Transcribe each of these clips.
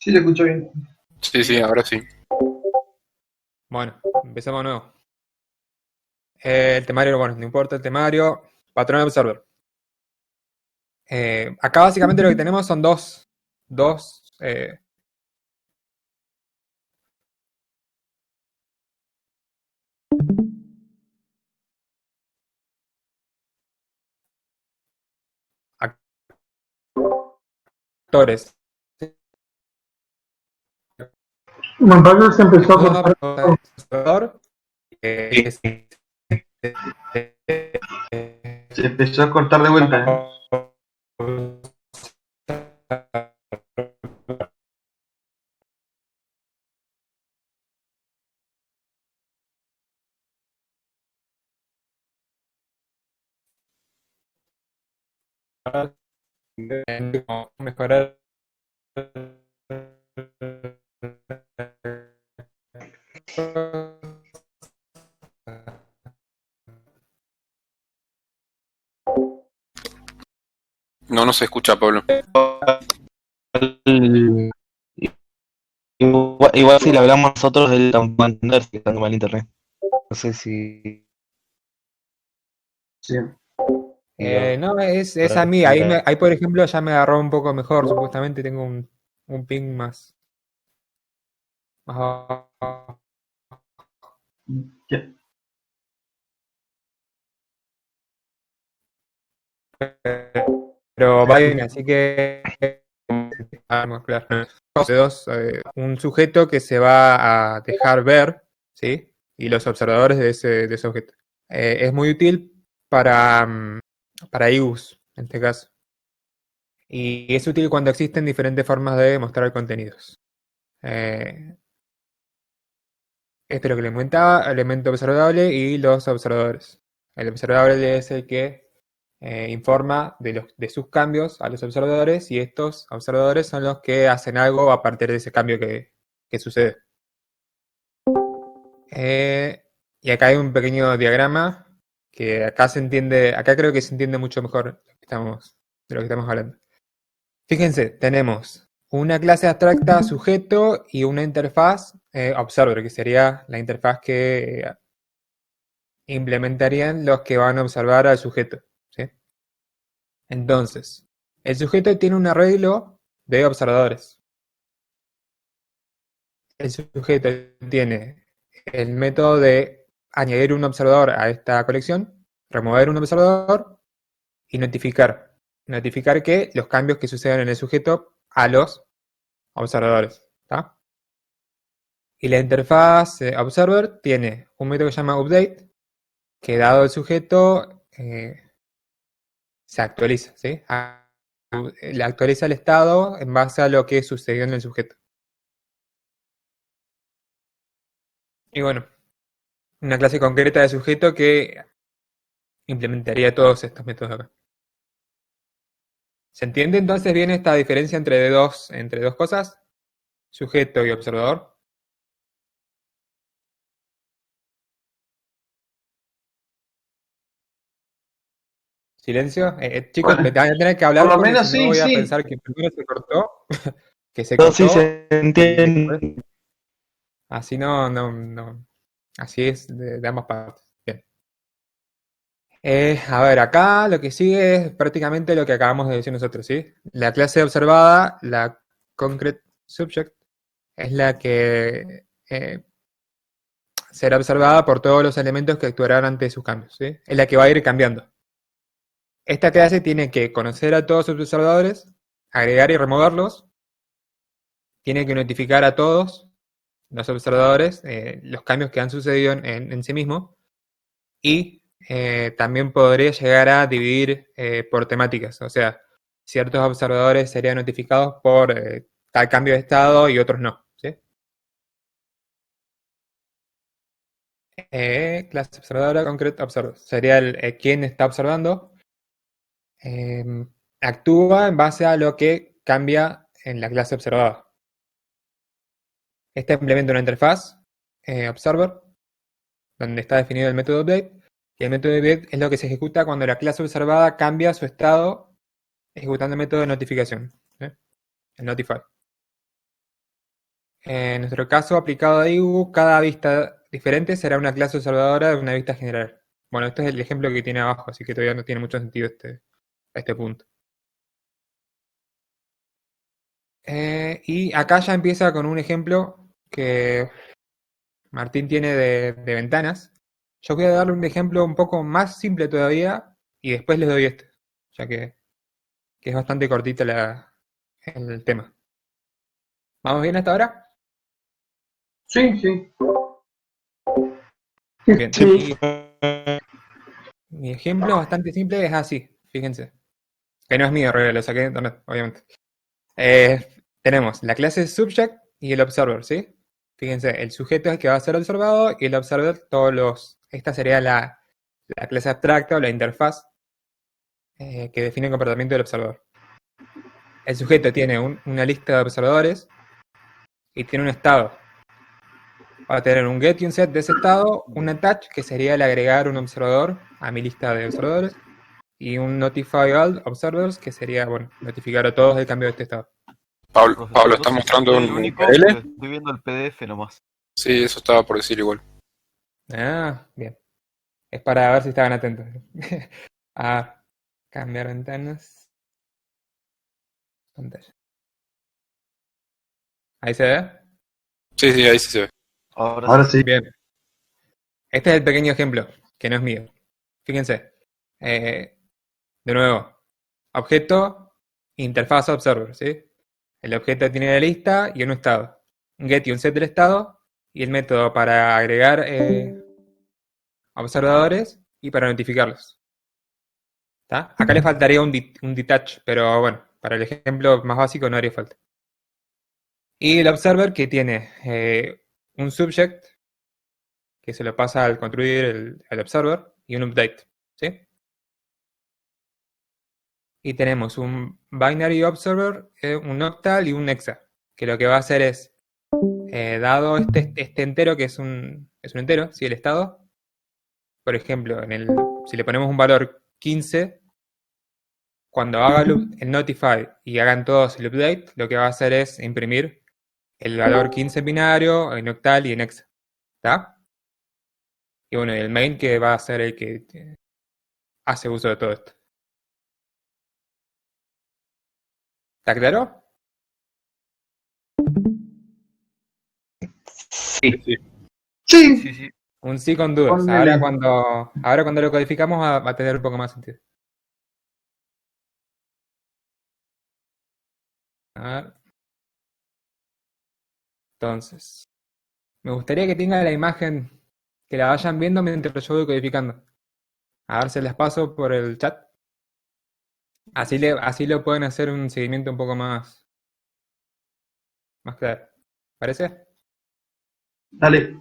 Sí, te escucho bien. Sí, sí, ahora sí. Bueno, empezamos de nuevo. El temario, bueno, no importa el temario. Patrón observer. Acá básicamente lo que tenemos son dos actores. Montaño se empezó a Uno cortar. observador, es Se empezó a cortar de vuelta, ¿eh? mejorar. No, no se escucha, Pablo. Igual si le hablamos nosotros, él tampoco va a entender si está mal internet. No sé si. Sí. No, es a mí. Ahí, por ejemplo, ya me agarró un poco mejor. Supuestamente tengo un ping más bajo. Ya. Pero va bien, así que vamos, claro. Un sujeto que se va a dejar ver, ¿sí? Y los observadores de ese objeto. Es muy útil para IUs, en este caso. Y es útil cuando existen diferentes formas de mostrar contenidos. Esto es lo que le comentaba, elemento observable y los observadores. El observable es el que informa de sus cambios a los observadores y estos observadores son los que hacen algo a partir de ese cambio que sucede. Y acá hay un pequeño diagrama que acá se entiende, acá creo que se entiende mucho mejor de lo que estamos hablando. Fíjense, tenemos una clase abstracta sujeto y una interfaz observer, que sería la interfaz que implementarían los que van a observar al sujeto, ¿sí? Entonces, el sujeto tiene un arreglo de observadores. El sujeto tiene el método de añadir un observador a esta colección, remover un observador y notificar. Notificar que los cambios que sucedan en el sujeto a los observadores. ¿Tá? Y la interfaz observer tiene un método que se llama update, que dado el sujeto se actualiza, ¿sí? Le actualiza el estado en base a lo que sucedió en el sujeto. Y bueno, una clase concreta de sujeto que implementaría todos estos métodos acá. ¿Se entiende entonces bien esta diferencia entre dos cosas? Sujeto y observador. Silencio. Chicos, me Bueno, van a tener que por hablar lo porque menos si no sí, voy a sí. pensar que primero se cortó, que se No, sí cortó se y después. entiende. Así no. Así es de ambas partes. Bien. A ver, acá lo que sigue es prácticamente lo que acabamos de decir nosotros, ¿sí? La clase observada, la concrete subject, es la que será observada por todos los elementos que actuarán ante sus cambios, ¿sí? Es la que va a ir cambiando. Esta clase tiene que conocer a todos sus observadores, agregar y removerlos, tiene que notificar a todos los observadores los cambios que han sucedido en sí mismo y también podría llegar a dividir por temáticas, o sea, ciertos observadores serían notificados por tal cambio de estado y otros no, ¿sí? Clase observadora, concrete observer, sería quien está observando, eh, actúa en base a lo que cambia en la clase observada. Este implementa una interfaz observer, donde está definido el método update, y el método update es lo que se ejecuta cuando la clase observada cambia su estado ejecutando el método de notificación, ¿sí? El notify. En nuestro caso aplicado a IGU, cada vista diferente será una clase observadora de una vista general. Bueno, este es el ejemplo que tiene abajo, así que todavía no tiene mucho sentido este punto. Y acá ya empieza con un ejemplo que Martín tiene de ventanas. Yo voy a darle un ejemplo un poco más simple todavía y después les doy este, ya que es bastante cortito el tema. ¿Vamos bien hasta ahora? Sí, sí. Bien. Sí. Mi ejemplo es bastante simple, es así, fíjense. Que no es mío, lo saqué de internet, obviamente. Tenemos la clase subject y el observer, ¿sí? Fíjense, el sujeto es el que va a ser observado y el observer esta sería la clase abstracta o la interfaz que define el comportamiento del observador. El sujeto tiene una lista de observadores y tiene un estado. Va a tener un get y un set de ese estado, un attach, que sería el agregar un observador a mi lista de observadores, y un notify all observers, que sería, bueno, notificar a todos del cambio de este estado. Pablo, ¿estás Entonces, mostrando soy un el único URL? porque estoy viendo el PDF nomás. Sí, eso estaba por decir igual. Ah, bien. Es para ver si estaban atentos. A cambiar ventanas. Pantalla. ¿Ahí se ve? Sí, sí, ahí sí se ve. Ahora sí. Bien. Este es el pequeño ejemplo, que no es mío. Fíjense. De nuevo. Objeto, interfaz observer, ¿sí? El objeto tiene la lista y un estado. Un get y un set del estado. Y el método para agregar observadores y para notificarlos. ¿Está? Acá le faltaría un detach, pero bueno, para el ejemplo más básico no haría falta. Y el observer que tiene un subject, que se lo pasa al construir el observer, y un update, ¿sí? Y tenemos un binary observer, un octal y un hexa, que lo que va a hacer es, dado este entero, que es un entero, ¿sí? El estado, por ejemplo, si le ponemos un valor 15, cuando haga el notify y hagan todos el update, lo que va a hacer es imprimir el valor 15 en binario, en octal y en hexa. ¿Está? Y bueno, el main que va a ser el que hace uso de todo esto. ¿Está claro? Sí. Sí. Sí. Sí, sí. Un sí con dudas. Ponele. Ahora cuando lo codificamos va a tener un poco más sentido. A ver. Entonces, me gustaría que tenga la imagen, que la vayan viendo mientras yo voy codificando. A ver si les paso por el chat. Así lo pueden hacer un seguimiento un poco más claro. ¿Parece? Dale.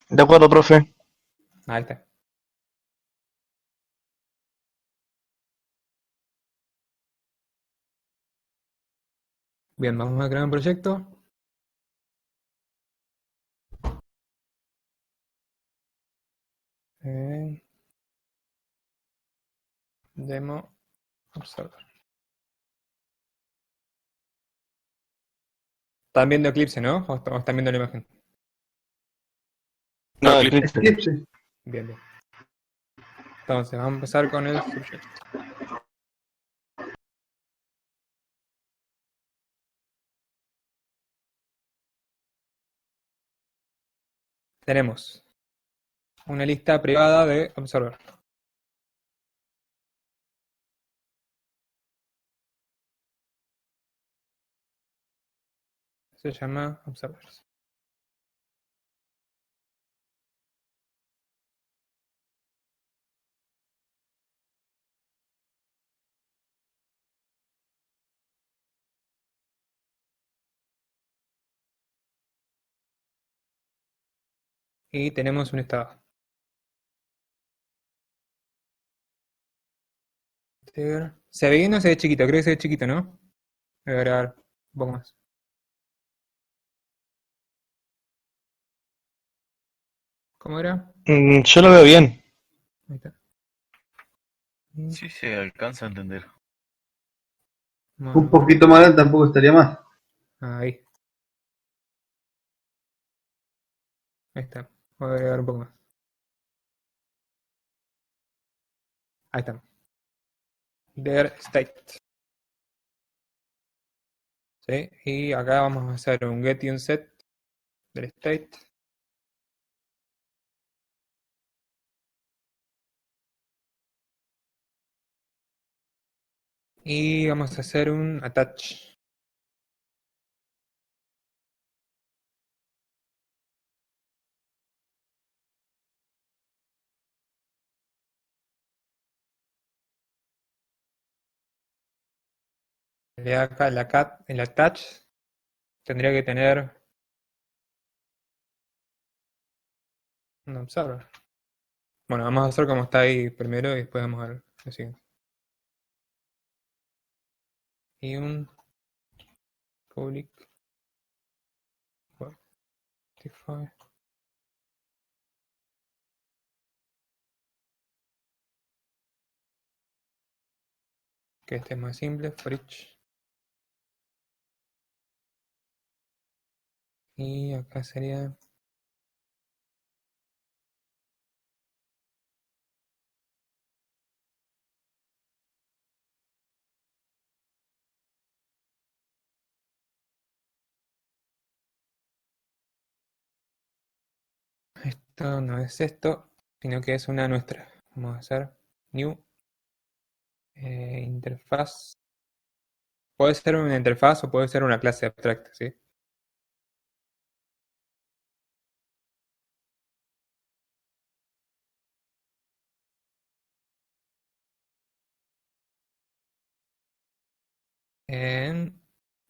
De acuerdo, profe. Ahí está. Bien, vamos a crear un proyecto. Demo observer. Están viendo Eclipse, ¿no? ¿O están viendo la imagen? No, No, Eclipse. Eclipse. Eclipse. Bien, bien. Entonces, vamos a empezar con el subject. Tenemos una lista privada de observer. Se llama observers. Y tenemos un estado. ¿Se ve bien o se ve chiquito? Creo que se ve chiquito, ¿no? Voy a agregar un poco más. ¿Cómo era? Yo lo veo bien. Ahí está. Sí se alcanza a entender. Un poquito más grande tampoco estaría más. Ahí. Ahí está. Voy a agregar un poco más. Ahí está. Der state. ¿Sí? Y acá vamos a hacer un get y un set del state. Y vamos a hacer un attach. De acá el attach tendría que tener un observer. Bueno, vamos a hacer como está ahí primero y después vamos a ver lo siguiente. Y un public identify. Que este es más simple, for each. Y acá sería esto, no es esto, sino que es una nuestra. Vamos a hacer new interfaz. Puede ser una interfaz o puede ser una clase abstracta, ¿sí? En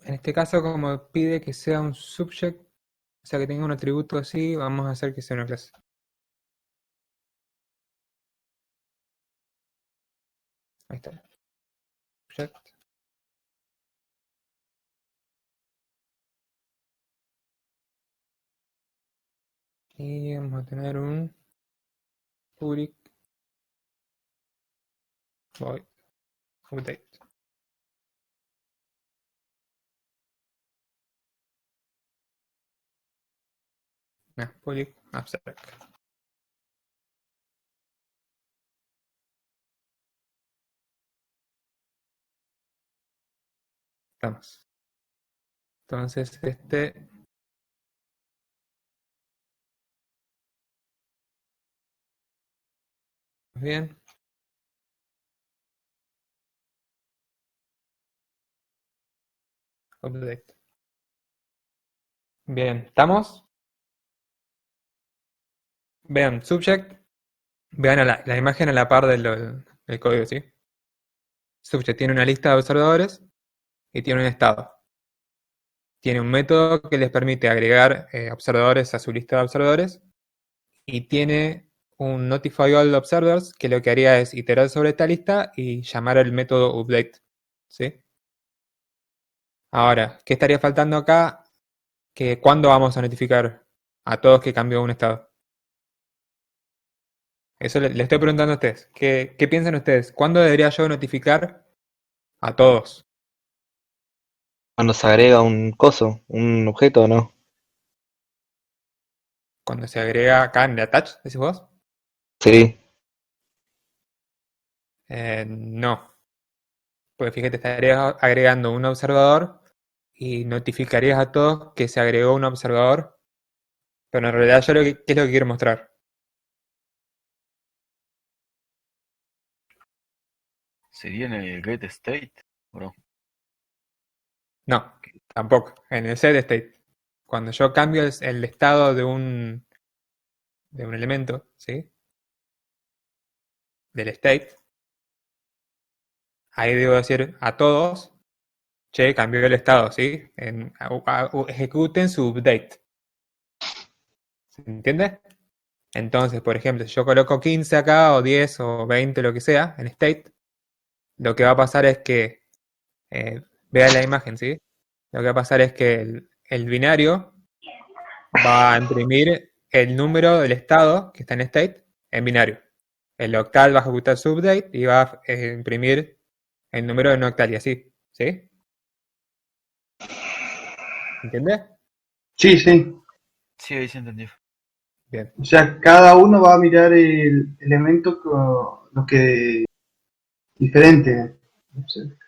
este caso, como pide que sea un subject, o sea que tenga un atributo así, vamos a hacer que sea una clase. Ahí está. Subject. Y vamos a tener un public void update. No, public abstract. Estamos. Entonces, bien. Update. Bien, ¿estamos? Vean, subject. Vean la imagen a la par del código, ¿sí? Subject tiene una lista de observadores y tiene un estado. Tiene un método que les permite agregar observadores a su lista de observadores y tiene un notify all observers que lo que haría es iterar sobre esta lista y llamar al método update, ¿sí? Ahora, ¿qué estaría faltando acá? Que ¿cuándo vamos a notificar a todos que cambió un estado? Eso le estoy preguntando a ustedes. ¿Qué piensan ustedes? ¿Cuándo debería yo notificar a todos? Cuando se agrega un coso, un objeto, ¿no? Cuando se agrega acá en el attach, decís vos. Sí. No. Pues fíjate, estarías agregando un observador y notificarías a todos que se agregó un observador. Pero en realidad yo ¿qué es lo que quiero mostrar? ¿Sería en el get state? ¿O no? No, tampoco. En el set state. Cuando yo cambio el estado de un elemento, ¿sí? Del state, ahí debo decir a todos, che, cambió el estado, ¿sí? Ejecuten su update. ¿Se entiende? Entonces, por ejemplo, si yo coloco 15 acá, o 10, o 20, lo que sea, en state, lo que va a pasar es que, vean la imagen, ¿sí? Lo que va a pasar es que el binario va a imprimir el número del estado que está en state en binario. El octal va a ejecutar su update y va a imprimir el número de no octal y así, ¿sí? ¿Entiendes? Sí, sí. Sí, ahí se entendió. Bien. O sea, cada uno va a mirar el elemento lo que diferente. No sé.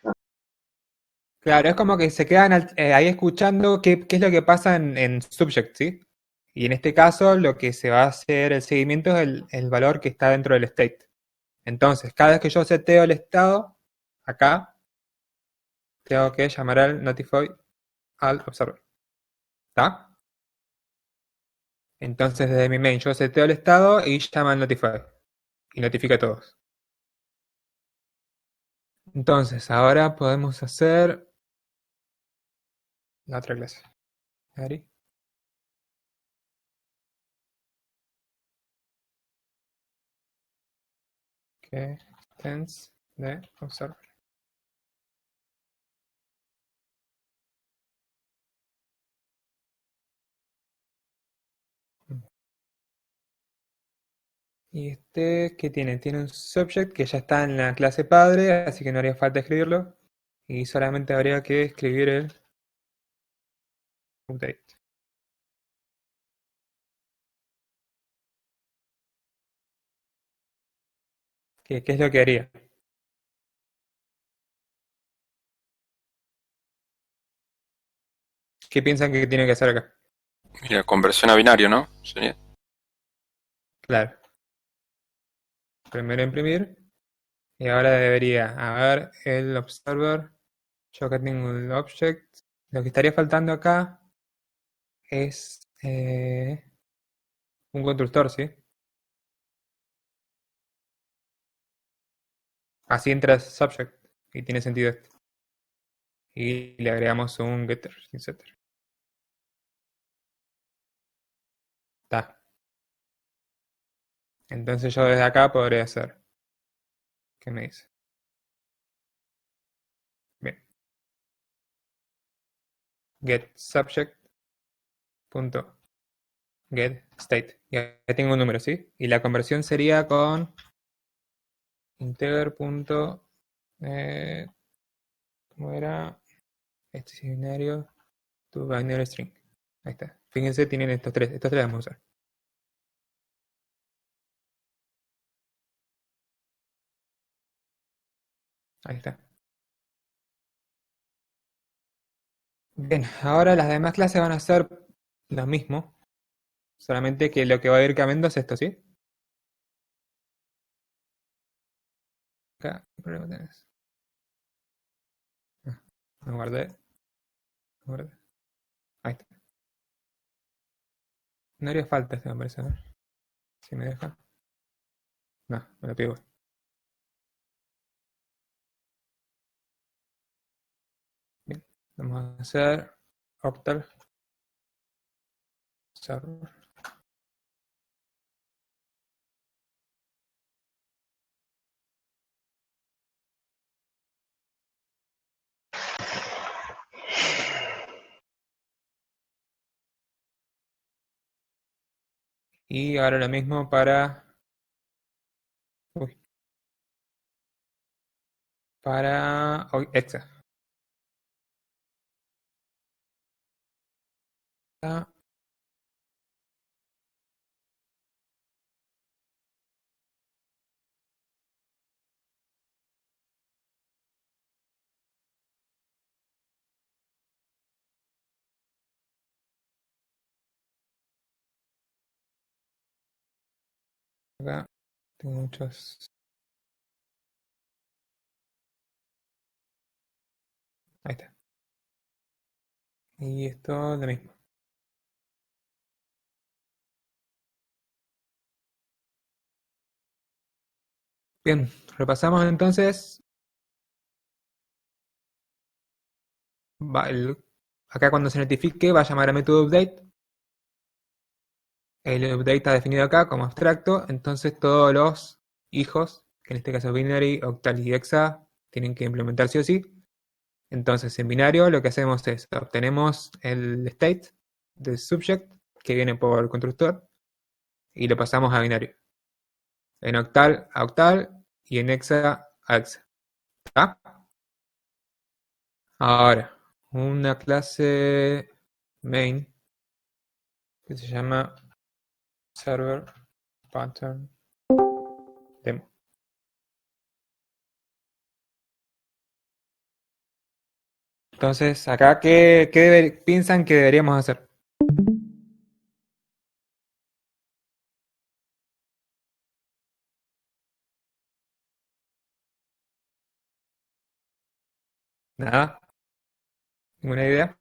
Claro, es como que se quedan ahí escuchando qué es lo que pasa en subject, ¿sí? Y en este caso lo que se va a hacer el seguimiento es el valor que está dentro del state. Entonces, cada vez que yo seteo el estado, acá, tengo que llamar al notify al observer. ¿Está? Entonces desde mi main yo seteo el estado y llama al notify. Y notifica a todos. Entonces, ahora podemos hacer la otra clase. Ari. Que extends de observer. Y este, ¿qué tiene? Tiene un subject que ya está en la clase padre, así que no haría falta escribirlo. Y solamente habría que escribir el update. ¿Qué es lo que haría? ¿Qué piensan que tiene que hacer acá? Mira, conversión a binario, ¿no? Sería. Claro. Primero imprimir. Y ahora debería haber el observer. Yo acá tengo el object. Lo que estaría faltando acá es un constructor, ¿sí? Así entra subject y tiene sentido esto. Y le agregamos un getter sin setter. Está. Entonces yo desde acá podría hacer. ¿Qué me dice? Bien. Get subject punto get state. Y ahí tengo un número, ¿sí? Y la conversión sería con integer punto ¿cómo era? Este es binario to binary string. Ahí está. Fíjense, tienen estos tres. Estos tres vamos a usar. Ahí está. Bien, ahora las demás clases van a ser lo mismo. Solamente que lo que va a ir cambiando es esto, ¿sí? Acá, ¿qué problema tenés? Me guardé. Ahí está. No haría falta este, me parece, ¿no? Si me deja. No, me lo pido. Bien. Vamos a hacer octal server. Y ahora lo mismo para. Uy. Para exa. Acá tengo muchos. Ahí está. Y esto lo mismo. Bien, repasamos entonces. Acá cuando se notifique va a llamar a método update. El update está definido acá como abstracto, entonces todos los hijos, que en este caso binary, octal y hexa, tienen que implementar sí o sí. Entonces en binario lo que hacemos es obtenemos el state del subject que viene por el constructor y lo pasamos a binario. En octal a octal y en hexa a hexa. ¿Está? Ahora, una clase main que se llama server pattern demo. Entonces, acá, ¿qué piensan que deberíamos hacer? Nada, ninguna idea.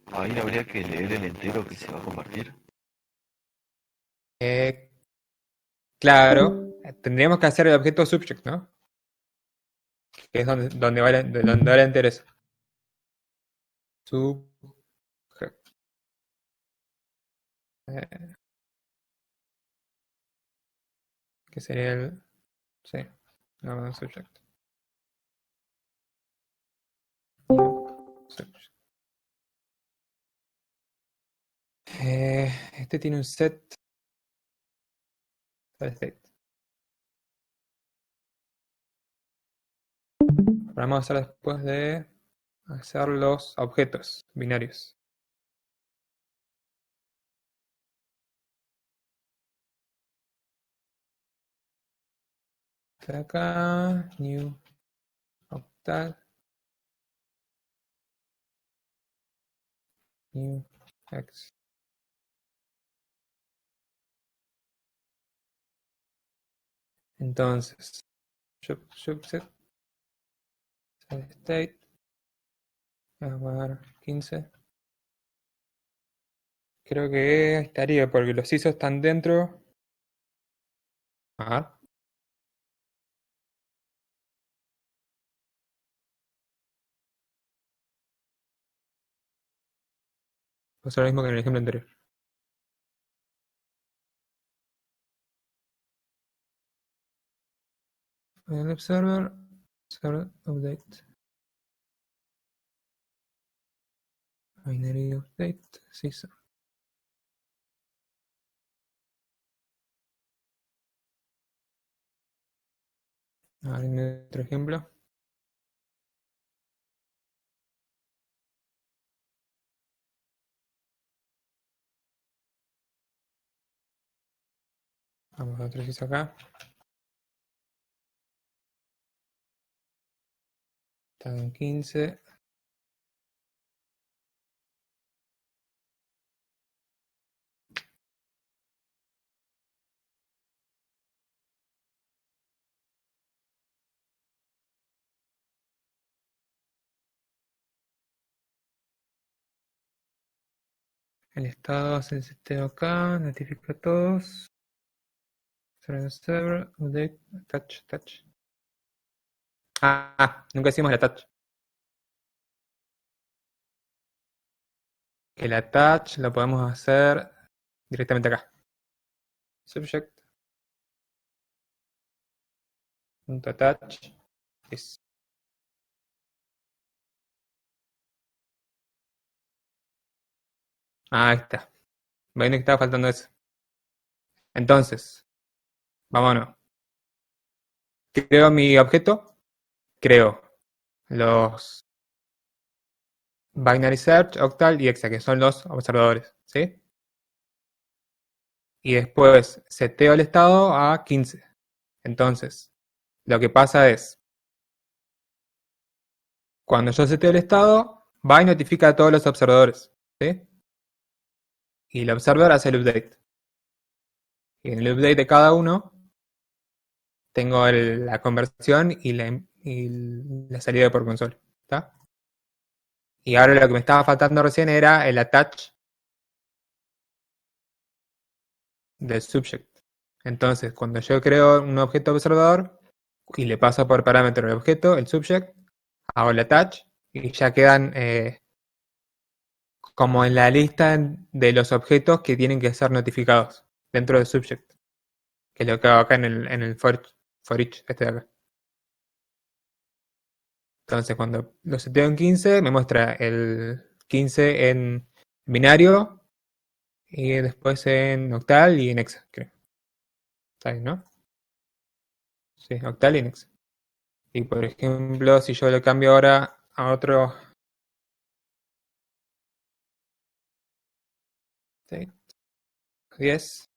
Ahí habría que leer el entero que se va a compartir. Claro, tendríamos que hacer el objeto subject, ¿no? Que es donde va el interés. Subject. Que sería el... Sí, no, subject. Subject. Este tiene un set state. Vamos a hacer después de hacer los objetos binarios. Acá, new octal, new x. Entonces, subset, state, vamos a ver 15. Creo que estaría porque los ISO están dentro. Ajá. Pues lo mismo que en el ejemplo anterior. En el server update. Binary update, ISO. Ahora en otro ejemplo. Vamos a otro ISO acá. Está en 15. El estado se seteo acá, notifica a todos. Server, update, touch. Nunca hicimos la touch. El attach lo podemos hacer directamente acá. Subject. .attach. Yes. Ahí está. Ven que estaba faltando eso. Entonces, vámonos. Creo mi objeto. Creo los binary search, octal y hexa, que son los observadores. ¿Sí? Y después seteo el estado a 15. Entonces, lo que pasa es, cuando yo seteo el estado, va y notifica a todos los observadores. ¿Sí? Y el observer hace el update. Y en el update de cada uno, tengo la conversión y la salida por consola. ¿Está? Y ahora lo que me estaba faltando recién era el attach del subject. Entonces, cuando yo creo un objeto observador y le paso por parámetro el objeto, el subject, hago el attach y ya quedan como en la lista de los objetos que tienen que ser notificados dentro del subject. Que es lo que hago acá en el for each, este de acá. Entonces, cuando lo seteo en 15, me muestra el 15 en binario y después en octal y en hexa, creo. Está bien, ¿no? Sí, octal y en hexa. Y por ejemplo, si yo lo cambio ahora a otro state, 10.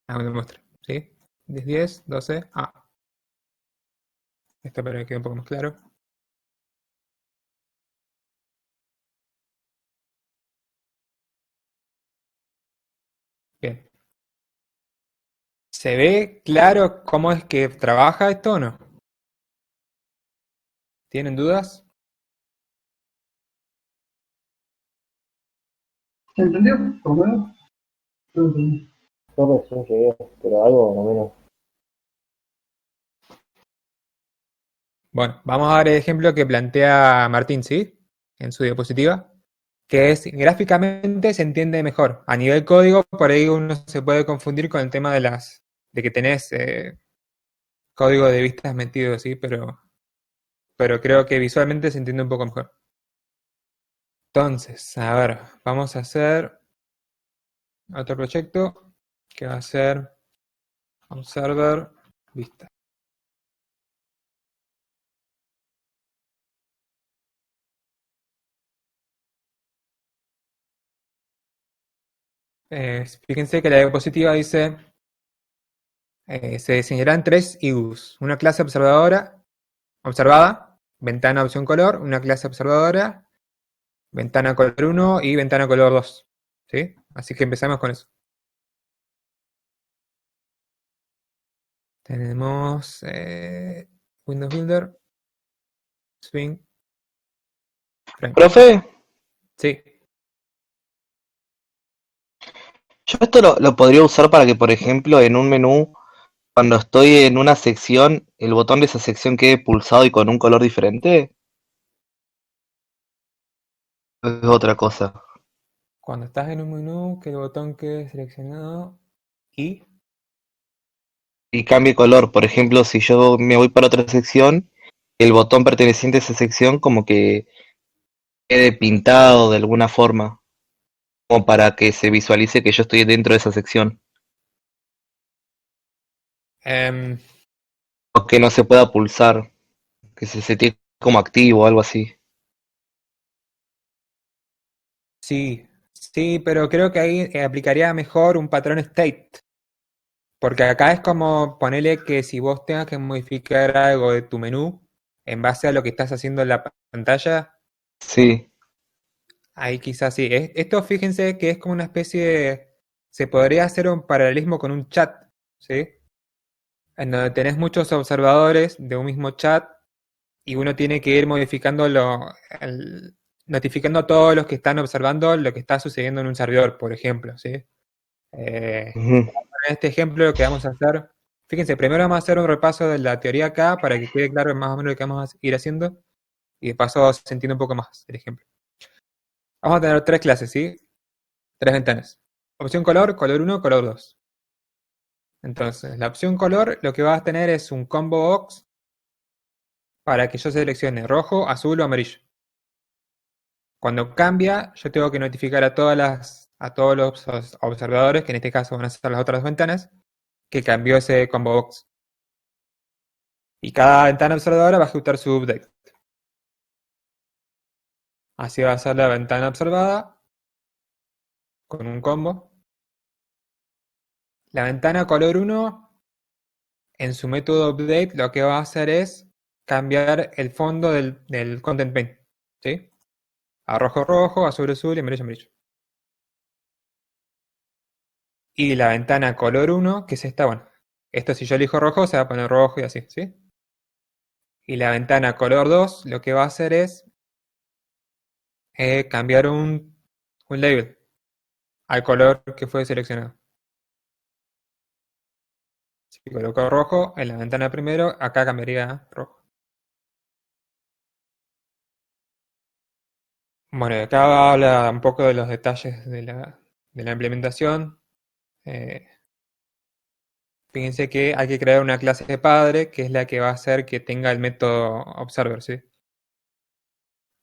Ah, me lo muestra, ¿sí? 10, 10, 12. Ah, esto para que quede un poco más claro. Bien. ¿Se ve claro cómo es que trabaja esto o no? ¿Tienen dudas? ¿Se entendió? ¿Por lo menos? No entendí. Yo recién llegué, pero algo no menos. Bueno, vamos a ver el ejemplo que plantea Martín, ¿sí? En su diapositiva, que es gráficamente se entiende mejor. A nivel código, por ahí uno se puede confundir con el tema de que tenés código de vistas metido, ¿sí? Pero creo que visualmente se entiende un poco mejor. Entonces, a ver, vamos a hacer otro proyecto que va a ser observer vista. Fíjense que la diapositiva dice, se diseñarán 3 IGUs, una clase observada, ventana opción color, una clase observadora, ventana color 1 y ventana color 2. ¿Sí? Así que empezamos con eso. Tenemos Windows Builder, Swing, Frame. Profe, Sí. yo esto lo podría usar para que, por ejemplo, en un menú, cuando estoy en una sección, el botón de esa sección quede pulsado y con un color diferente. Es otra cosa. Cuando estás en un menú, que el botón quede seleccionado y... Y cambie color. Por ejemplo, si yo me voy para otra sección, el botón perteneciente a esa sección como que quede pintado de alguna forma, como para que se visualice que yo estoy dentro de esa sección. em, O que no se pueda pulsar, que se setee como activo o algo así. sí, sí, pero creo que ahí aplicaría mejor un patrón state. Porque acá es como ponerle que si vos tengas que modificar algo de tu menú en base a lo que estás haciendo en la pantalla, Sí. ahí quizás sí. Esto fíjense que es como una especie de... Se podría hacer un paralelismo con un chat, ¿sí? En donde tenés muchos observadores de un mismo chat y uno tiene que ir modificando notificando a todos los que están observando lo que está sucediendo en un servidor, por ejemplo, ¿sí? En Ujú. este ejemplo lo que vamos a hacer, fíjense, primero vamos a hacer un repaso de la teoría acá para que quede claro más o menos lo que vamos a ir haciendo y de paso se entiende un poco más el ejemplo. Vamos a tener 3 clases, ¿sí? 3 ventanas. Opción color, color 1, color 2. Entonces, la opción color lo que vas a tener es un combo box para que yo seleccione rojo, azul o amarillo. Cuando cambia, yo tengo que notificar a todos los observadores, que en este caso van a ser las otras ventanas, que cambió ese combo box. Y cada ventana observadora va a ejecutar su update. Así va a ser la ventana observada con un combo. La ventana color 1, en su método update, lo que va a hacer es cambiar el fondo del content pane. ¿Sí? A rojo rojo, azul azul y amarillo amarillo. Y la ventana color 1, que es esta, bueno, esto si yo elijo rojo se va a poner rojo y así, ¿sí? Y la ventana color 2 lo que va a hacer es cambiar un label al color que fue seleccionado. Si coloco rojo en la ventana primero, acá cambiaría a rojo. Bueno, acá habla un poco de los detalles de la implementación. Eh, Fíjense que hay que crear una clase de padre, que es la que va a hacer que tenga el método observer, ¿sí?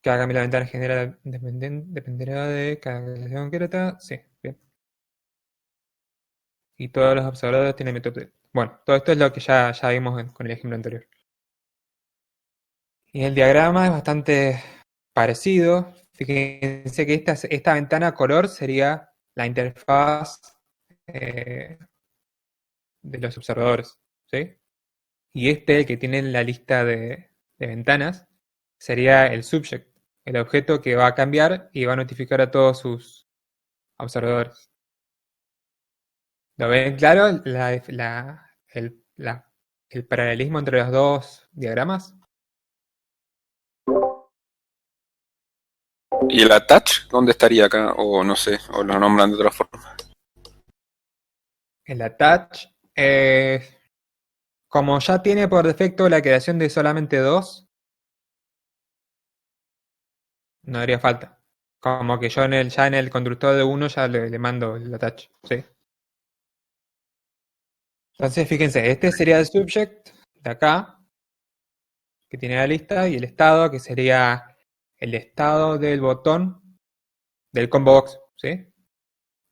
Cada cambio de la ventana genera dependerá de cada clasificación concreta. Sí, bien. Y todos los observadores tienen método update. Bueno, todo esto es lo que ya vimos con el ejemplo anterior. Y el diagrama es bastante parecido. Fíjense que esta ventana color sería la interfaz de los observadores, ¿sí? Y el que tiene la lista de ventanas, sería el subject, el objeto que va a cambiar y va a notificar a todos sus observadores. ¿Lo ven claro el paralelismo entre los dos diagramas? ¿Y el attach dónde estaría acá? O no sé, o lo nombran de otra forma. El attach, como ya tiene por defecto la creación de solamente dos, no haría falta. Como que yo ya en el constructor de uno ya le mando el attach, ¿sí? Entonces, fíjense, este sería el subject de acá, que tiene la lista, y el estado, que sería el estado del botón del combo box, ¿sí?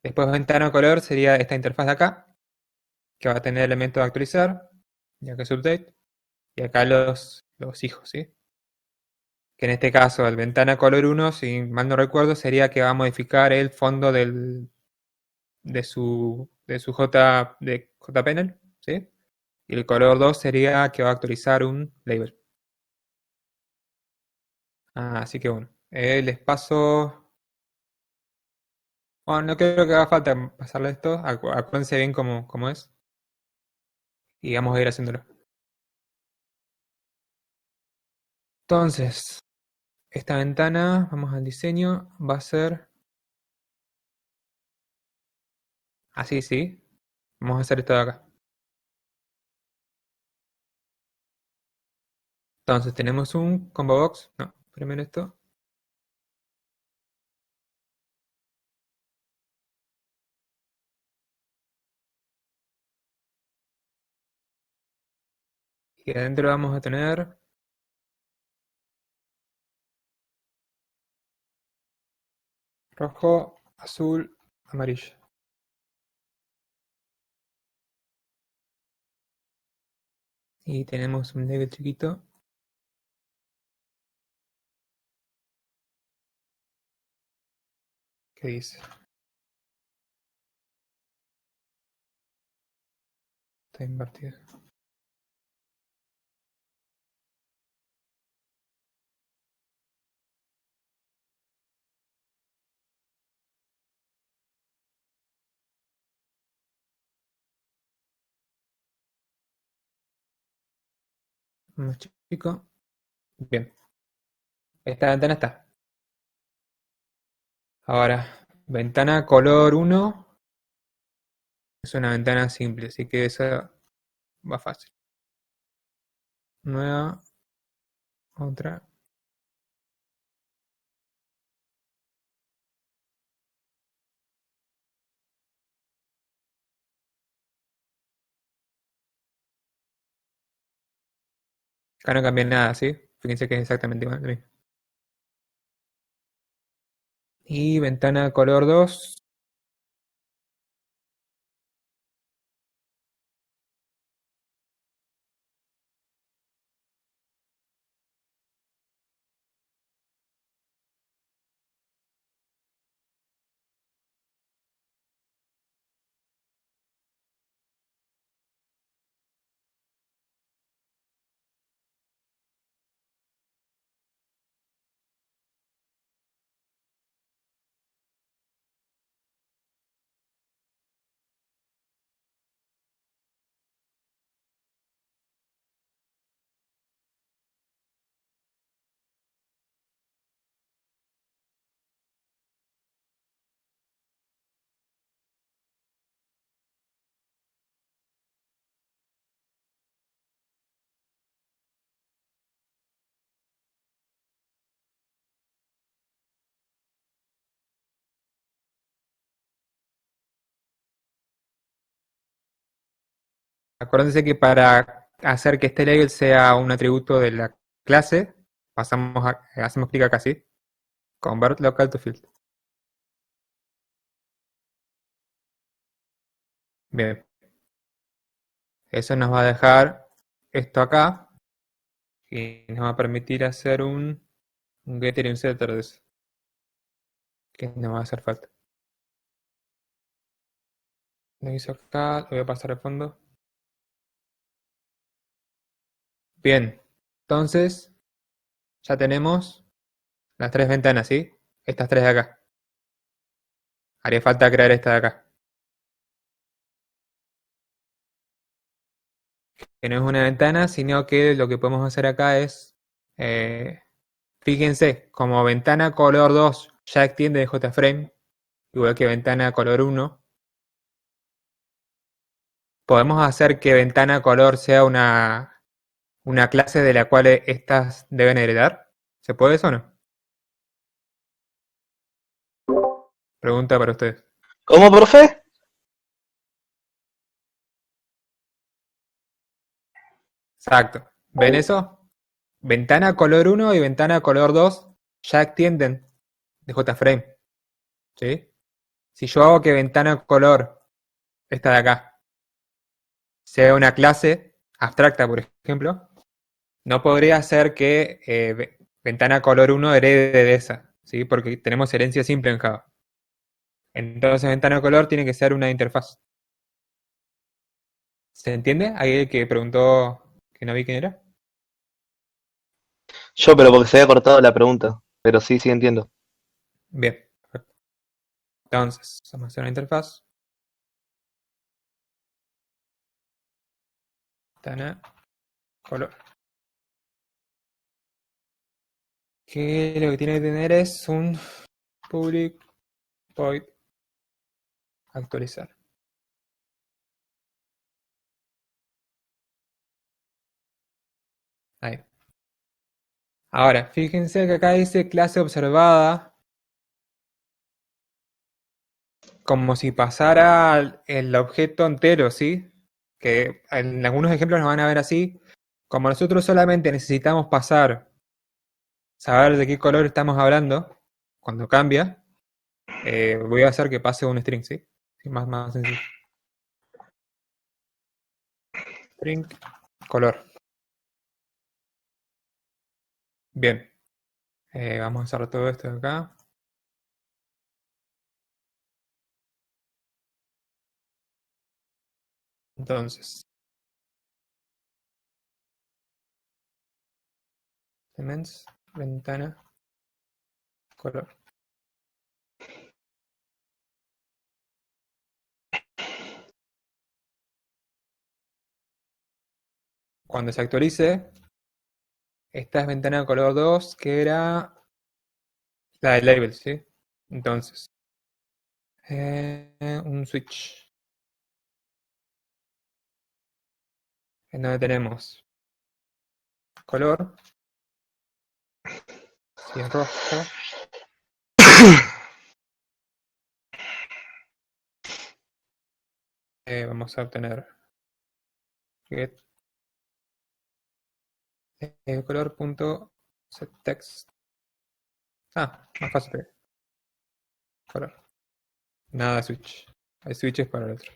Después ventana color sería esta interfaz de acá, que va a tener elementos de actualizar, ya que es update, y acá los hijos, ¿sí? Que en este caso el ventana color 1, si mal no recuerdo, sería que va a modificar el fondo de su de JPanel, ¿sí? Y el color 2 sería que va a actualizar un label. Así que bueno, les paso. Bueno, no creo que haga falta pasarle esto. Acuérdense bien cómo es. Y vamos a ir haciéndolo. Entonces, esta ventana, vamos al diseño, va a ser así, ¿sí? Vamos a hacer esto de acá. Entonces, tenemos un combo box. No, primero esto. Y adentro vamos a tener rojo, azul, amarillo. Y tenemos un label chiquito que dice. Está invertido. Más chico. Bien. Esta ventana está. Ahora, ventana color 1 es una ventana simple, así que esa va fácil. Nueva, otra. Acá no cambié nada, ¿sí? Fíjense que es exactamente igual. Lo mismo. Y ventana color 2. Acuérdense que para hacer que este label sea un atributo de la clase, hacemos clic acá, ¿sí? Convert local to field. Bien. Eso nos va a dejar esto acá. Y nos va a permitir hacer un Un getter y un setter de eso. Que no va a hacer falta. Lo hice acá, lo voy a pasar al fondo. Bien, entonces ya tenemos las 3 ventanas, ¿sí? Estas 3 de acá. Haría falta crear esta de acá. Que no es una ventana, sino que lo que podemos hacer acá es, fíjense, como ventana color 2 ya extiende de JFrame, igual que ventana color 1, podemos hacer que ventana color sea una clase de la cual estas deben heredar. ¿Se puede eso o no? Pregunta para ustedes. ¿Cómo, profe? Exacto. ¿Ven eso? Ventana color 1 y ventana color 2 ya extienden de JFrame. ¿Sí? Si yo hago que ventana color, esta de acá, sea una clase abstracta, por ejemplo, no podría hacer que ventana color 1 herede de esa, ¿sí? Porque tenemos herencia simple en Java. Entonces ventana color tiene que ser una interfaz. ¿Se entiende? ¿Alguien que preguntó que no vi quién era? Yo, pero porque se había cortado la pregunta. Pero sí, sí entiendo. Bien, perfecto. Entonces, vamos a hacer una interfaz. Ventana color. Que lo que tiene que tener es un public void actualizar. Ahí. Ahora, fíjense que acá dice clase observada, como si pasara el objeto entero, ¿sí? Que en algunos ejemplos nos van a ver así. Como nosotros solamente necesitamos saber de qué color estamos hablando, cuando cambia, voy a hacer que pase un string, ¿sí? Sí, más sencillo. String color. Bien. Vamos a hacer todo esto de acá. Entonces, elements, ventana, color. Cuando se actualice, esta es ventana color 2, que era la de label, ¿sí? Entonces, un switch. En donde tenemos color, si es rojo, vamos a obtener get color.setText. Más fácil. Color. Nada de switch. Hay switches para el otro.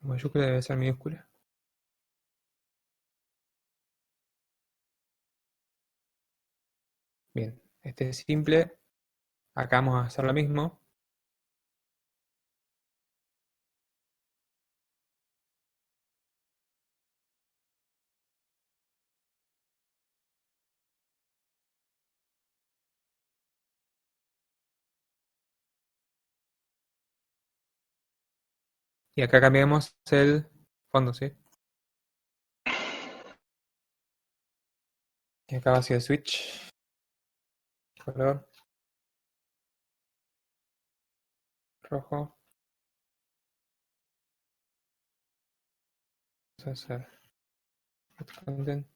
Mayúscula debe ser minúscula. Bien, este es simple. Acá vamos a hacer lo mismo. Y acá cambiamos el fondo, ¿sí? Y acá va hacia el switch. Color. Rojo. Vamos a hacer content.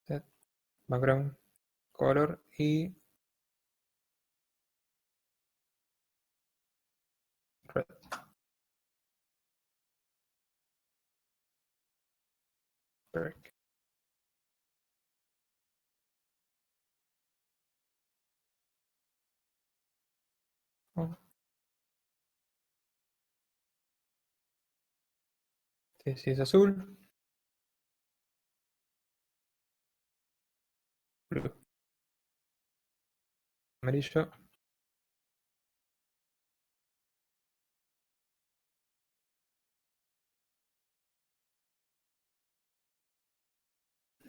Set, background. Color y red. Perfect. Este sí es azul. Blue. Amarillo.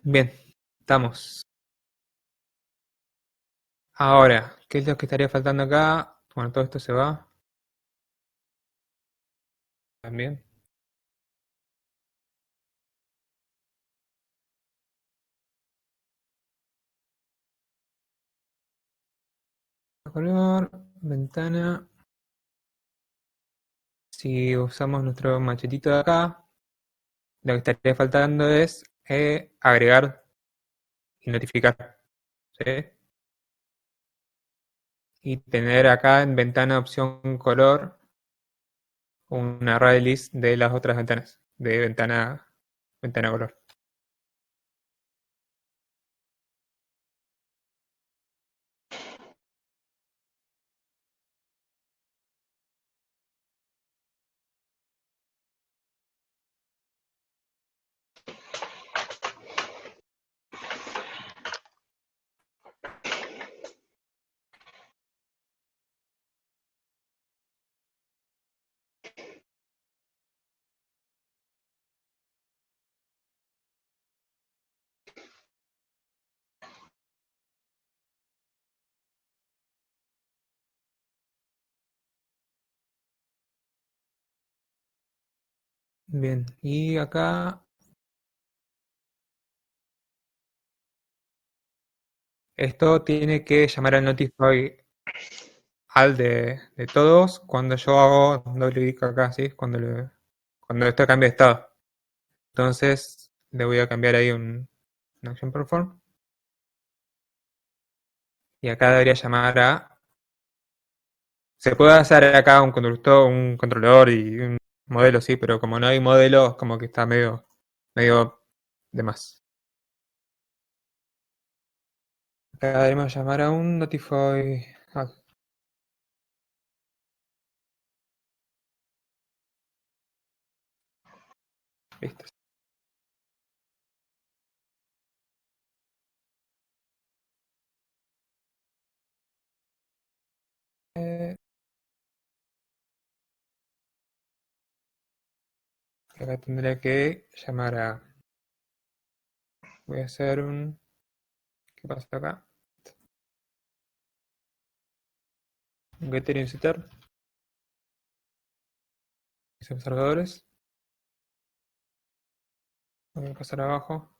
Bien, estamos. Ahora, ¿qué es lo que estaría faltando acá? Bueno, todo esto se va. También. Color, ventana. Si usamos nuestro machetito de acá, lo que estaría faltando es agregar y notificar. ¿Sí? Y tener acá en ventana opción color un array list de las otras ventanas. De ventana color. Bien, y acá esto tiene que llamar al notify al de todos cuando yo hago doble clic acá, ¿sí? Cuando esto cambia de estado. Entonces le voy a cambiar ahí una action perform. Y acá debería llamar a. Se puede hacer acá un controlador y un modelo, sí, pero como no hay modelo, como que está medio de más. Acá deberíamos llamar a un notify. Listo. Acá tendría que llamar a. Voy a hacer un. ¿Qué pasa acá? Un getter y un setter. Mis observadores. Voy a pasar abajo.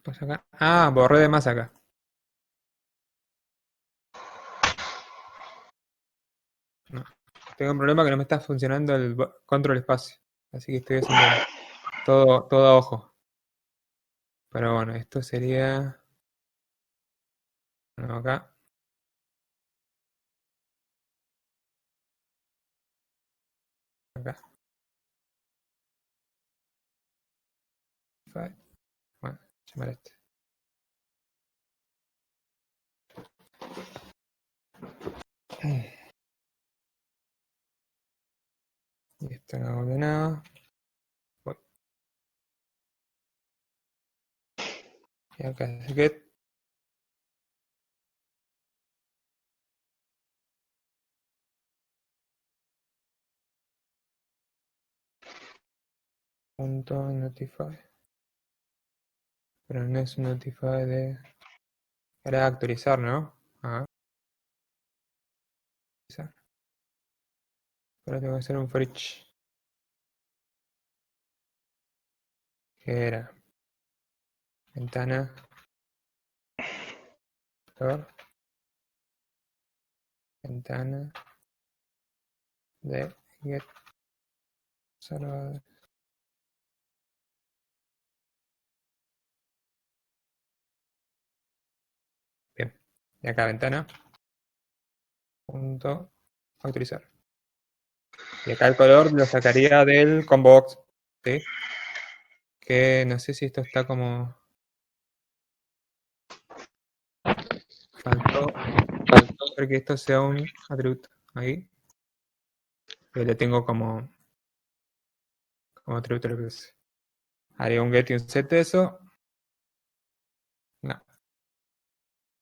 Pues acá. Ah, borré de más acá. No. Tengo un problema que no me está funcionando el control espacio. Así que estoy haciendo todo a ojo. Pero bueno, esto sería. Bueno, acá. Acá. Bueno, llamar este. Y esto no hago nada. Voy. Y acá es get. Punto notify. Pero no es un notify de. Era actualizar, ¿no? Ah, actualizar. Ahora tengo que hacer un for each. Que era. Ventana. Color. Ventana. De get. Observador. Bien. Y acá ventana. Punto. Autorizar. Y acá el color lo sacaría del combo box. ¿Sí? que no sé si esto está como... Faltó ver que esto sea un atributo. Ahí. Que le tengo como atributo lo que es. Haría un get y un set de eso. No.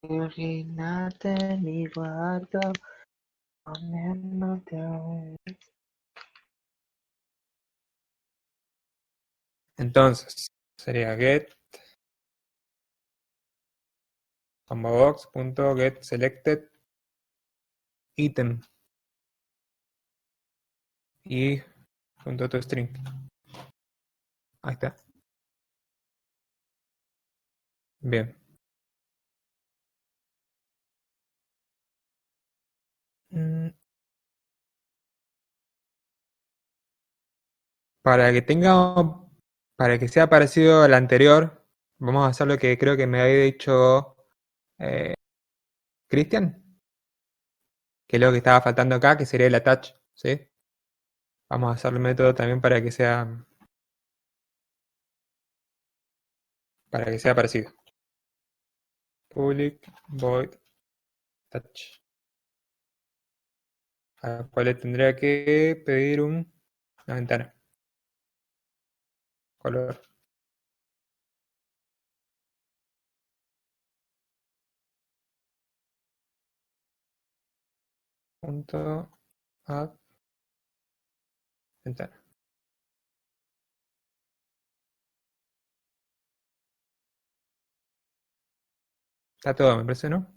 Imagínate mi cuarto, poniéndote a- Entonces, sería get combobox.get selected item y punto toString. Ahí está. Bien. Para que para que sea parecido al anterior, vamos a hacer lo que creo que me había dicho Cristian, que es lo que estaba faltando acá, que sería el attach, ¿sí? Vamos a hacer el método también para que sea parecido. Public void touch. A la cual le tendría que pedir una ventana. Color. Punto add ventana. Está todo, me parece, ¿no?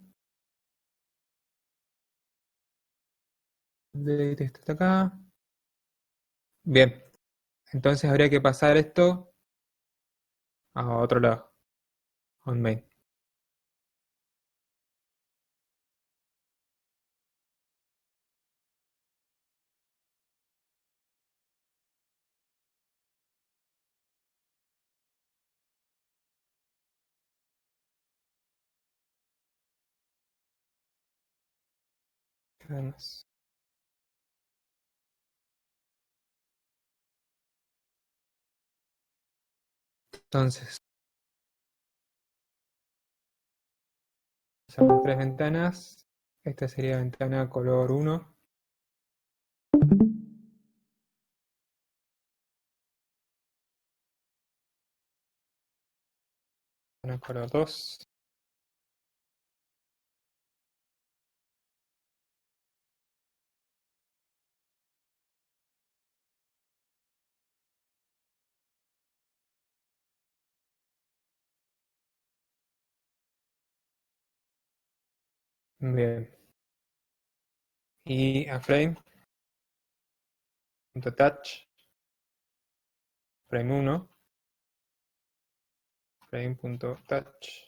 Delete esto hasta acá. Bien. Entonces habría que pasar esto a otro lado. On main. Además. Entonces, son 3 ventanas. Esta sería ventana color 1. Ventana color 2. Bien. Y a frame.touch. Frame 1. Frame.touch.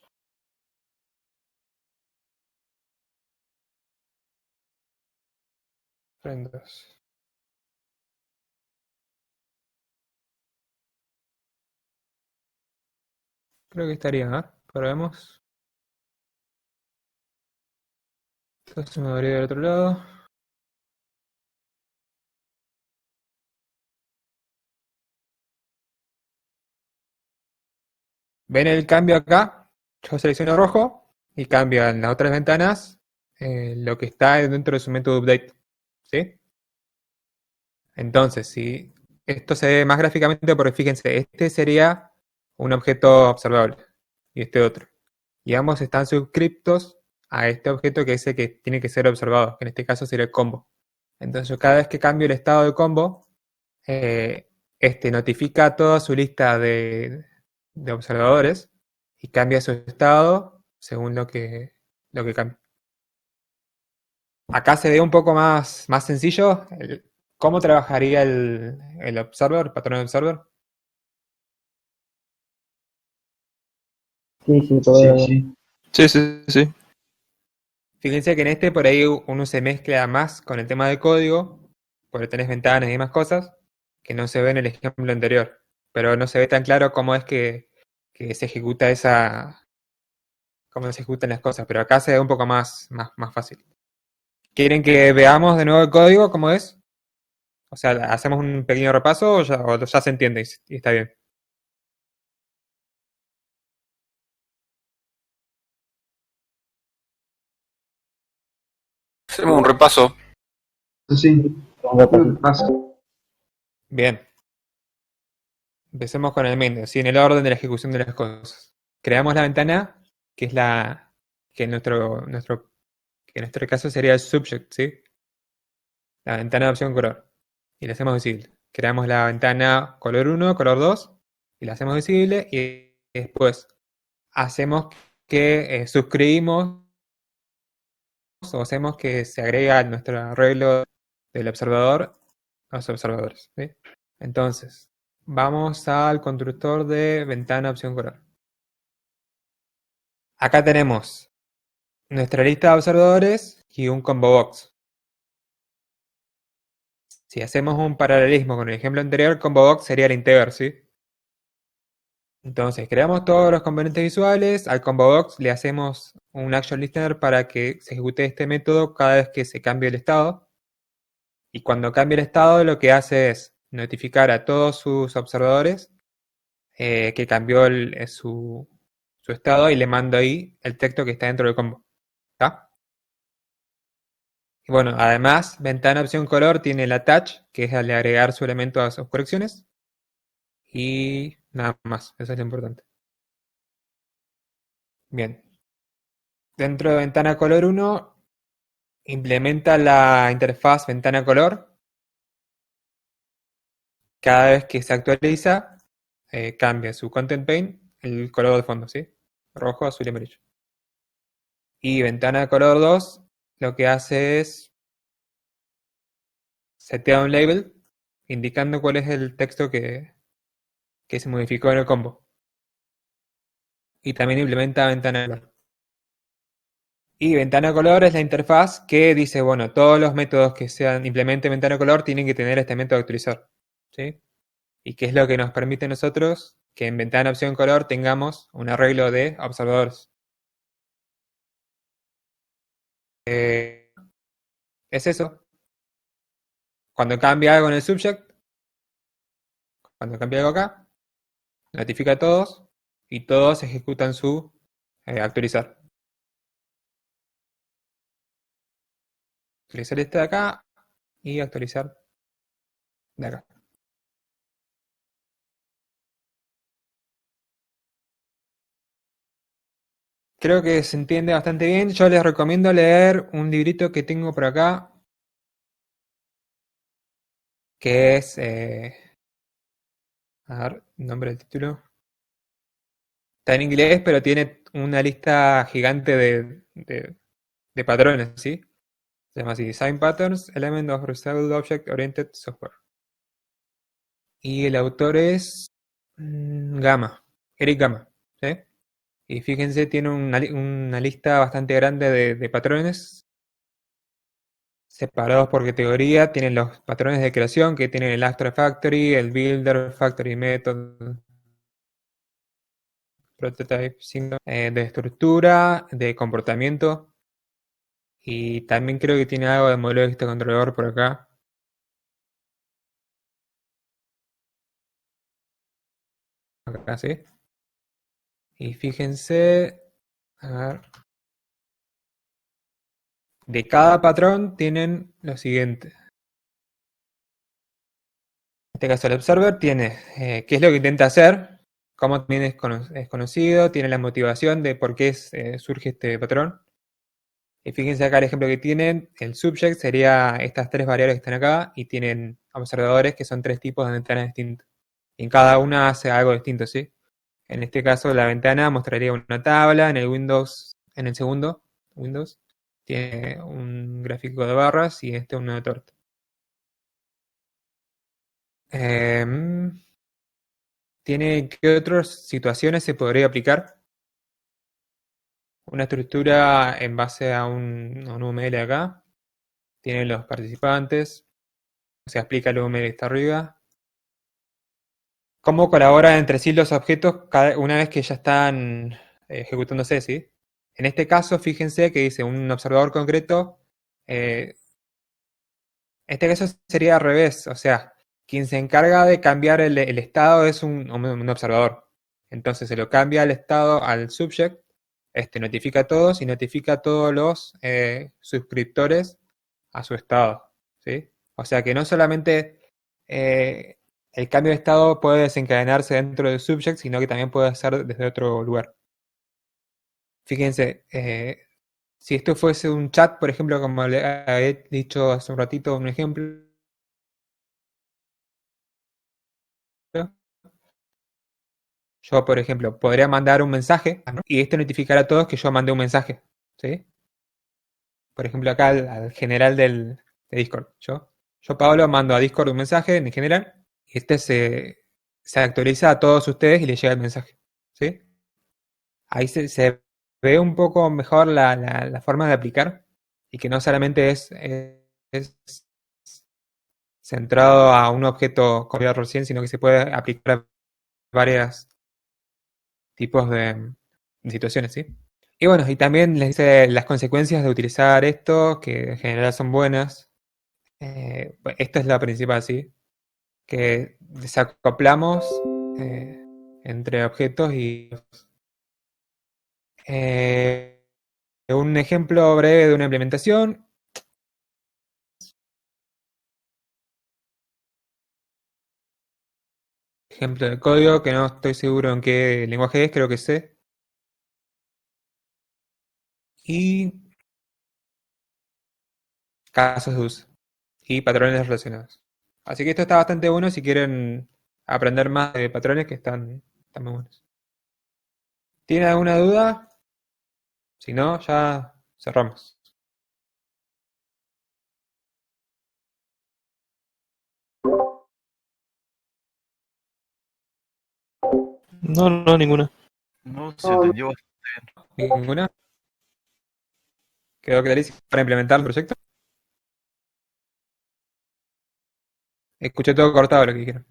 Frame 2. Creo que estaría, ¿ah? Probemos. Entonces me abrí del otro lado. ¿Ven el cambio acá? Yo selecciono rojo y cambio en las otras ventanas lo que está dentro de su método update. ¿Sí? Entonces, si esto se ve más gráficamente, porque fíjense, este sería un objeto observable y este otro. Y ambos están suscriptos a este objeto que es el que tiene que ser observado, que en este caso sería el combo. Entonces, yo cada vez que cambio el estado del combo, este notifica toda su lista de observadores y cambia su estado según lo que cambie. Acá se ve un poco más sencillo. ¿Cómo trabajaría el observer, el patrón de observer? Sí, Sí, sí. Sí, sí, sí. Fíjense que en este por ahí uno se mezcla más con el tema del código, porque tenés ventanas y demás cosas, que no se ve en el ejemplo anterior. Pero no se ve tan claro cómo es que se ejecuta cómo se ejecutan las cosas. Pero acá se ve un poco más fácil. ¿Quieren que veamos de nuevo el código cómo es? O sea, ¿hacemos un pequeño repaso o ya se entiende y está bien? Hacemos un repaso. Sí, un paso. Bien. Empecemos con el main, así en el orden de la ejecución de las cosas. Creamos la ventana, que es la que en nuestro caso sería el subject, ¿sí? La ventana de opción color. Y la hacemos visible. Creamos la ventana color 1, color 2, y la hacemos visible, y después hacemos que suscribimos o hacemos que se agrega a nuestro arreglo del observador a los observadores, ¿sí? Entonces, vamos al constructor de ventana opción color. Acá tenemos nuestra lista de observadores y un combo box. Si hacemos un paralelismo con el ejemplo anterior, combo box sería el integer, ¿sí? Entonces, creamos todos los componentes visuales, al combo box le hacemos un action listener para que se ejecute este método cada vez que se cambie el estado. Y cuando cambie el estado, lo que hace es notificar a todos sus observadores que cambió su estado y le mando ahí el texto que está dentro del combo. ¿Está? Y bueno, además, ventana opción color tiene el attach, que es al agregar su elemento a sus correcciones. Y nada más, eso es lo importante. Bien. Dentro de ventana color 1, implementa la interfaz ventana color. Cada vez que se actualiza, cambia su content pane, el color de fondo, ¿sí? Rojo, azul y amarillo. Y ventana color 2, lo que hace es setea un label indicando cuál es el texto que se modificó en el combo. Y también implementa ventana color. Y ventana color es la interfaz que dice, bueno, todos los métodos que sean implementen ventana color tienen que tener este método de actualizar, ¿sí? Y que es lo que nos permite a nosotros que en ventana opción color tengamos un arreglo de observadores. Es eso. Cuando cambia algo en el subject, cuando cambia algo acá, notifica a todos y todos ejecutan su actualizar. Actualizar este de acá y actualizar de acá. Creo que se entiende bastante bien. Yo les recomiendo leer un librito que tengo por acá, que es, a ver, nombre del título. Está en inglés, pero tiene una lista gigante de patrones, ¿sí? Se llama así, Design Patterns, Element of Resolved Object Oriented Software. Y el autor es Gama, Eric Gama, ¿sí? Y fíjense, tiene una lista bastante grande de patrones separados por categoría. Tienen los patrones de creación que tienen el Abstract Factory, el Builder, Factory Method, Prototype, de estructura, de comportamiento. Y también creo que tiene algo de modelo de vista controlador por acá. Acá sí. Y fíjense, a ver, de cada patrón tienen lo siguiente. En este caso el observer tiene qué es lo que intenta hacer, cómo también es conocido, tiene la motivación de por qué surge este patrón. Y fíjense acá el ejemplo que tienen, el subject sería estas tres variables que están acá y tienen observadores que son tres tipos de ventanas distintas. Y en cada una hace algo distinto, ¿sí? En este caso la ventana mostraría una tabla, en el segundo Windows, tiene un gráfico de barras y este una torta. ¿Tiene qué otras situaciones se podría aplicar? Una estructura en base a un UML acá. Tiene los participantes. Se aplica el UML que está arriba. ¿Cómo colaboran entre sí los objetos una vez que ya están ejecutándose? ¿Sí? En este caso, fíjense que dice un observador concreto. En este caso sería al revés. O sea, quien se encarga de cambiar el estado es un observador. Entonces se lo cambia el estado al subject. Notifica a todos y notifica a todos los suscriptores a su estado, ¿sí? O sea que no solamente el cambio de estado puede desencadenarse dentro del subject, sino que también puede ser desde otro lugar. Fíjense, si esto fuese un chat, por ejemplo, como le he dicho hace un ratito, un ejemplo, yo, por ejemplo, podría mandar un mensaje y esto notificará a todos que yo mandé un mensaje, ¿sí? Por ejemplo, acá al general de Discord. Yo, Pablo, mando a Discord un mensaje en general y este se actualiza a todos ustedes y les llega el mensaje, ¿sí? Ahí se ve un poco mejor la forma de aplicar y que no solamente es centrado a un objeto como ya recién, sino que se puede aplicar a varios tipos de situaciones, ¿sí? Y bueno, y también les dice las consecuencias de utilizar esto, que en general son buenas. Esta es la principal, ¿sí? Que desacoplamos eh, entre objetos y... un ejemplo breve de una implementación. Ejemplo de código que no estoy seguro en qué lenguaje es, creo que C. Y casos de uso. Y patrones relacionados. Así que esto está bastante bueno si quieren aprender más de patrones que están muy buenos. ¿Tienen alguna duda? Si no, ya cerramos. No, no, ninguna. No, se entendió ¿Ninguna? ¿Quedó clarísimo para implementar el proyecto? Escuché todo cortado lo que dijeron.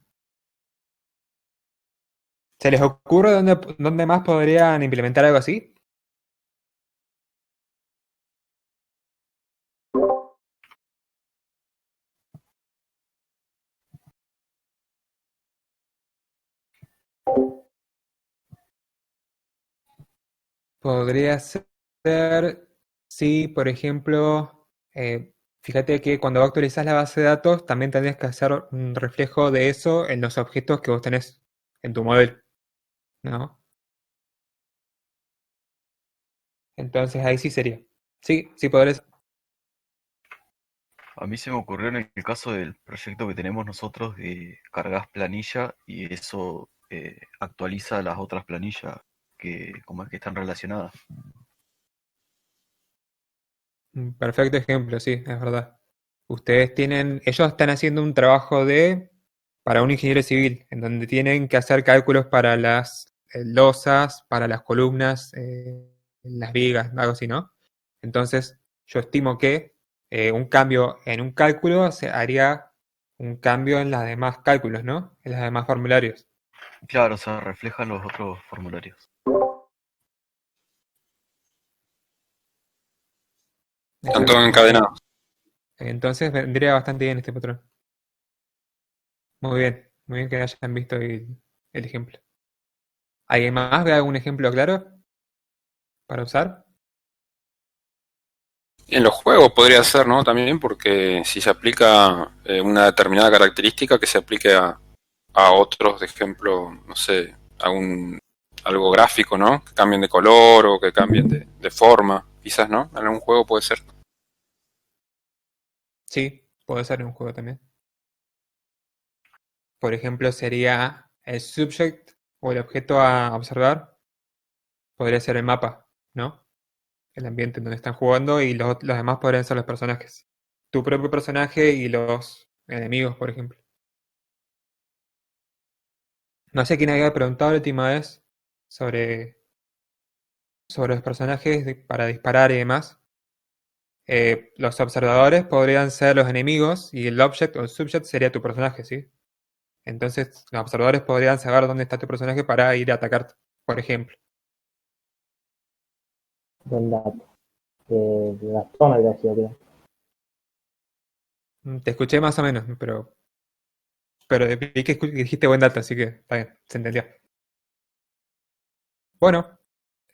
¿Se les ocurre dónde más podrían implementar algo así? Podría ser, si, por ejemplo, fíjate que cuando actualizás la base de datos, también tendrías que hacer un reflejo de eso en los objetos que vos tenés en tu modelo, ¿no? Entonces ahí sí sería. Sí, sí podrías. A mí se me ocurrió en el caso del proyecto que tenemos nosotros de cargas planilla y eso actualiza las otras planillas que como es que están relacionadas. Un perfecto ejemplo, sí, es verdad. Ellos están haciendo un trabajo para un ingeniero civil, en donde tienen que hacer cálculos para las losas, para las columnas, las vigas, algo así, ¿no? Entonces, yo estimo que un cambio en un cálculo se haría un cambio en los demás cálculos, ¿no? En los demás formularios. Claro, se reflejan los otros formularios. Están todos encadenados. Entonces vendría bastante bien este patrón. Muy bien que hayan visto el ejemplo. ¿Alguien más ve algún ejemplo claro para usar? En los juegos podría ser, ¿no? También porque si se aplica una determinada característica que se aplique a otros, de ejemplo, no sé, algo gráfico, ¿no? Que cambien de color o que cambien de forma, quizás, ¿no? En algún juego puede ser. Sí, puede ser en un juego también. Por ejemplo, sería el subject o el objeto a observar. Podría ser el mapa, ¿no? El ambiente en donde están jugando y los demás podrían ser los personajes. Tu propio personaje y los enemigos, por ejemplo. No sé quién había preguntado la última vez sobre, sobre los personajes para disparar y demás. Los observadores podrían ser los enemigos y el object o el subject sería tu personaje, ¿sí? Entonces, los observadores podrían saber dónde está tu personaje para ir a atacarte, por ejemplo. Buen dato. De Gastón había sido, creo. Te escuché más o menos, pero vi que dijiste buen dato, así que está bien, se entendió. Bueno,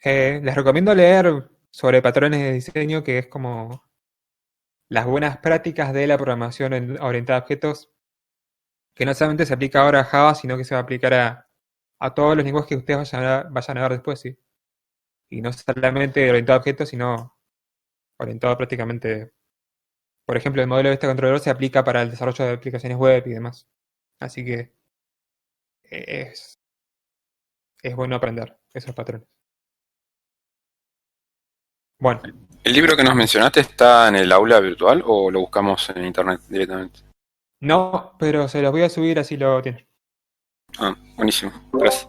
les recomiendo leer sobre patrones de diseño, que es como las buenas prácticas de la programación orientada a objetos, que no solamente se aplica ahora a Java, sino que se va a aplicar a todos los lenguajes que ustedes vayan a ver después, ¿sí? Y no solamente orientado a objetos, sino orientado prácticamente. Por ejemplo, el modelo de este controlador se aplica para el desarrollo de aplicaciones web y demás. Así que es, es bueno aprender esos patrones. Bueno, ¿El libro que nos mencionaste está en el aula virtual o lo buscamos en internet directamente? no, pero se los voy a subir así lo tienen. Ah, buenísimo. Gracias.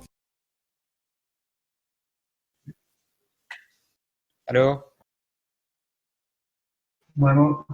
Hasta luego. Bueno,